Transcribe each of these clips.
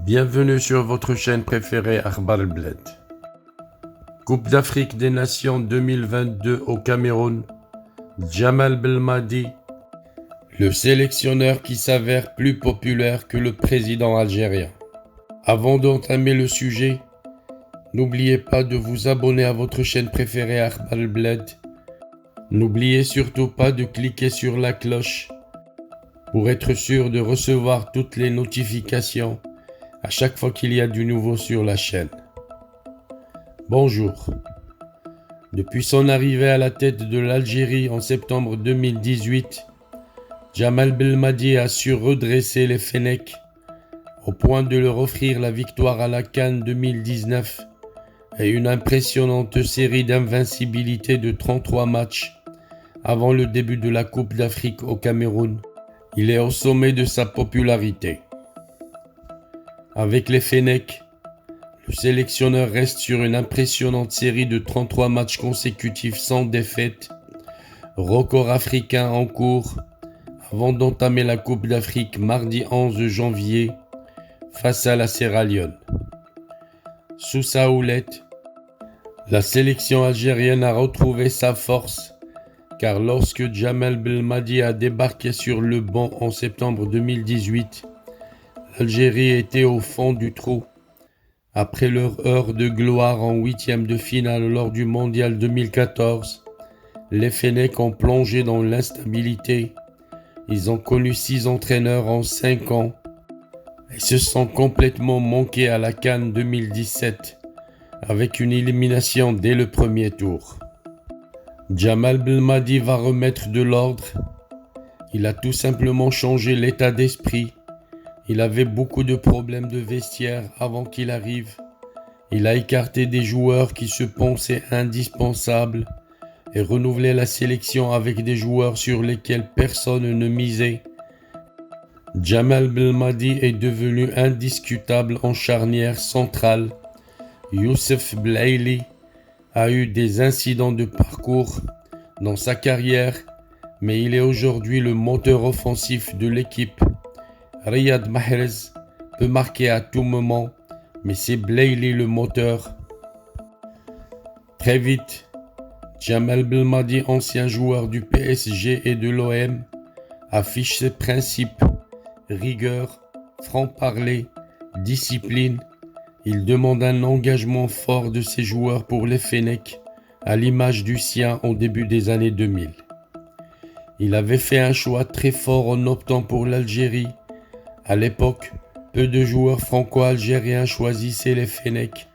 Bienvenue sur votre chaîne préférée Akhbar El-Bled. Coupe d'Afrique des Nations 2022 au Cameroun. Djamal Belmadi, le sélectionneur qui s'avère plus populaire que le président algérien. Avant d'entamer le sujet, n'oubliez pas de vous abonner à votre chaîne préférée Akhbar El-Bled. N'oubliez surtout pas de cliquer sur la cloche pour être sûr de recevoir toutes les notifications à chaque fois qu'il y a du nouveau sur la chaîne. Bonjour. Depuis son arrivée à la tête de l'Algérie en septembre 2018, Djamal Belmadi a su redresser les Fennecs au point de leur offrir la victoire à la CAN 2019 et une impressionnante série d'invincibilité de 33 matchs avant le début de la Coupe d'Afrique au Cameroun. Il est au sommet de sa popularité. Avec les Fennecs, le sélectionneur reste sur une impressionnante série de 33 matchs consécutifs sans défaite, record africain en cours, avant d'entamer la Coupe d'Afrique mardi 11 janvier face à la Sierra Leone. Sous sa houlette, la sélection algérienne a retrouvé sa force, car lorsque Djamal Belmadi a débarqué sur le banc en septembre 2018, l'Algérie était au fond du trou. Après leur heure de gloire en huitième de finale lors du Mondial 2014, les Fennecs ont plongé dans l'instabilité. Ils ont connu 6 entraîneurs en 5 ans et se sont complètement manqués à la CAN 2017 avec une élimination dès le premier tour. Djamal Belmadi va remettre de l'ordre. Il a tout simplement changé l'état d'esprit. Il avait beaucoup de problèmes de vestiaire avant qu'il arrive. Il a écarté des joueurs qui se pensaient indispensables et renouvelé la sélection avec des joueurs sur lesquels personne ne misait. Djamal Belmadi est devenu indiscutable en charnière centrale. Youssef Blaili a eu des incidents de parcours dans sa carrière, mais il est aujourd'hui le moteur offensif de l'équipe. Riyad Mahrez peut marquer à tout moment, mais c'est Blaili le moteur. Très vite, Djamal Belmadi, ancien joueur du PSG et de l'OM, affiche ses principes, rigueur, franc-parler, discipline. Il demande un engagement fort de ses joueurs pour les Fennecs, à l'image du sien au début des années 2000. Il avait fait un choix très fort en optant pour l'Algérie. À l'époque, peu de joueurs franco-algériens choisissaient les Fennecs.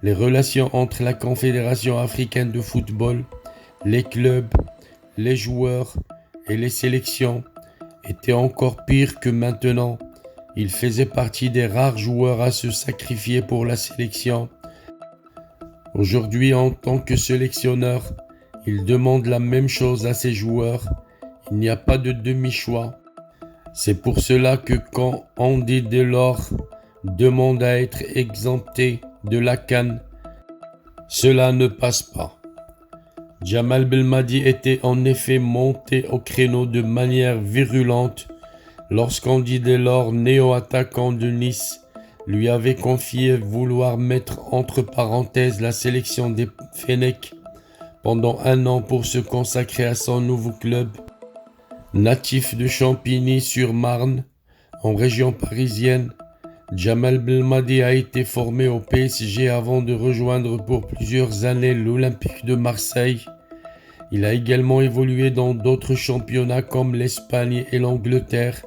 Les relations entre la Confédération africaine de football, les clubs, les joueurs et les sélections étaient encore pires que maintenant. Il faisait partie des rares joueurs à se sacrifier pour la sélection. Aujourd'hui, en tant que sélectionneur, il demande la même chose à ses joueurs. Il n'y a pas de demi-choix. C'est pour cela que quand Andy Delors demande à être exempté de la CAN, cela ne passe pas. Djamal Belmadi était en effet monté au créneau de manière virulente lorsqu'Andy Delors, néo-attaquant de Nice, lui avait confié vouloir mettre entre parenthèses la sélection des Fennecs pendant 1 an pour se consacrer à son nouveau club. Natif de Champigny-sur-Marne, en région parisienne, Djamal Belmadi a été formé au PSG avant de rejoindre pour plusieurs années l'Olympique de Marseille. Il a également évolué dans d'autres championnats comme l'Espagne et l'Angleterre,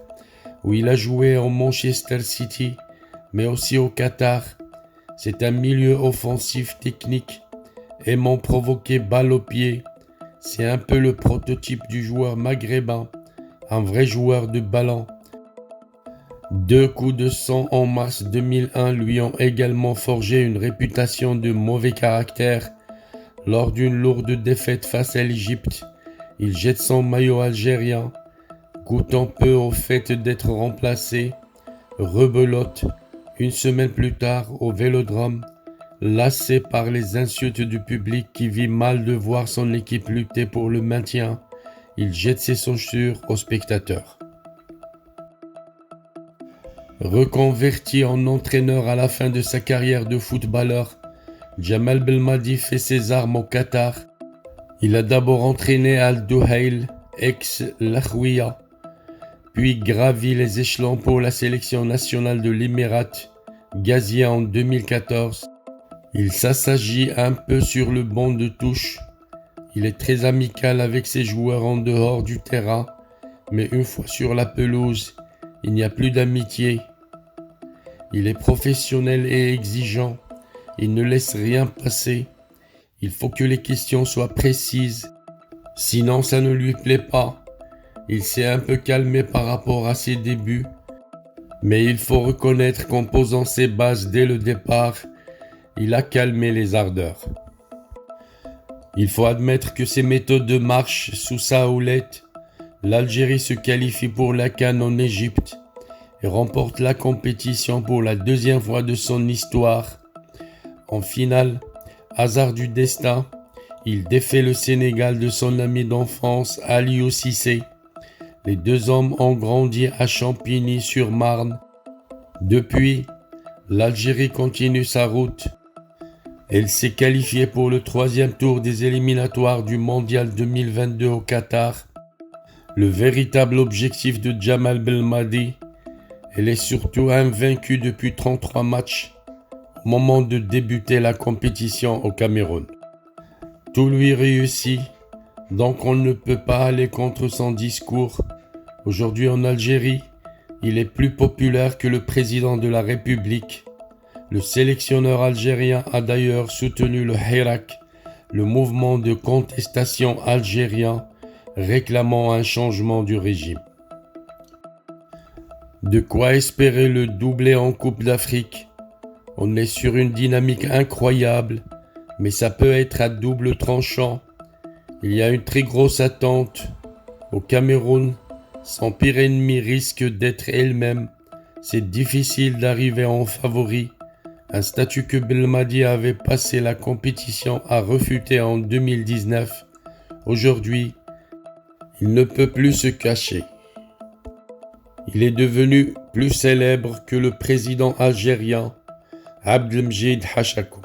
où il a joué en Manchester City, mais aussi au Qatar. C'est un milieu offensif technique, aimant provoquer balle au pied. C'est un peu le prototype du joueur maghrébin, un vrai joueur de ballon. 2 coups de sang en mars 2001 lui ont également forgé une réputation de mauvais caractère. Lors d'une lourde défaite face à l'Égypte, il jette son maillot algérien, goûtant peu au fait d'être remplacé, rebelote 1 semaine plus tard au Vélodrome, lassé par les insultes du public qui vit mal de voir son équipe lutter pour le maintien. Il jette ses chaussures aux spectateurs. Reconverti en entraîneur à la fin de sa carrière de footballeur, Jamal Belmadi fait ses armes au Qatar. Il a d'abord entraîné Al Duhail, ex-Lakhouia, puis gravi les échelons pour la sélection nationale de l'Émirat, Ghaziya en 2014. Il s'assagit un peu sur le banc de touche. Il est très amical avec ses joueurs en dehors du terrain, mais une fois sur la pelouse, il n'y a plus d'amitié. Il est professionnel et exigeant. Il ne laisse rien passer. Il faut que les questions soient précises. Sinon, ça ne lui plaît pas. Il s'est un peu calmé par rapport à ses débuts. Mais il faut reconnaître qu'en posant ses bases dès le départ, il a calmé les ardeurs. Il faut admettre que ses méthodes de marche sous sa houlette, l'Algérie se qualifie pour la CAN en Égypte et remporte la compétition pour la deuxième fois de son histoire. En finale, hasard du destin, il défait le Sénégal de son ami d'enfance Aliou Cissé. Les deux hommes ont grandi à Champigny-sur-Marne. Depuis, l'Algérie continue sa route. Elle s'est qualifiée pour le 3e tour des éliminatoires du Mondial 2022 au Qatar. Le véritable objectif de Jamal Belmadi, elle est surtout invaincue depuis 33 matchs au moment de débuter la compétition au Cameroun. Tout lui réussit, donc on ne peut pas aller contre son discours. Aujourd'hui en Algérie, il est plus populaire que le président de la République. Le sélectionneur algérien a d'ailleurs soutenu le Hirak, le mouvement de contestation algérien réclamant un changement du régime. De quoi espérer le doublé en Coupe d'Afrique. On est sur une dynamique incroyable, mais ça peut être à double tranchant. Il y a une très grosse attente. Au Cameroun, son pire ennemi risque d'être elle-même. C'est difficile d'arriver en favori. Un statut que Belmadi avait passé la compétition à refuter en 2019. Aujourd'hui, il ne peut plus se cacher. Il est devenu plus célèbre que le président algérien Abdelmjid Hachakou.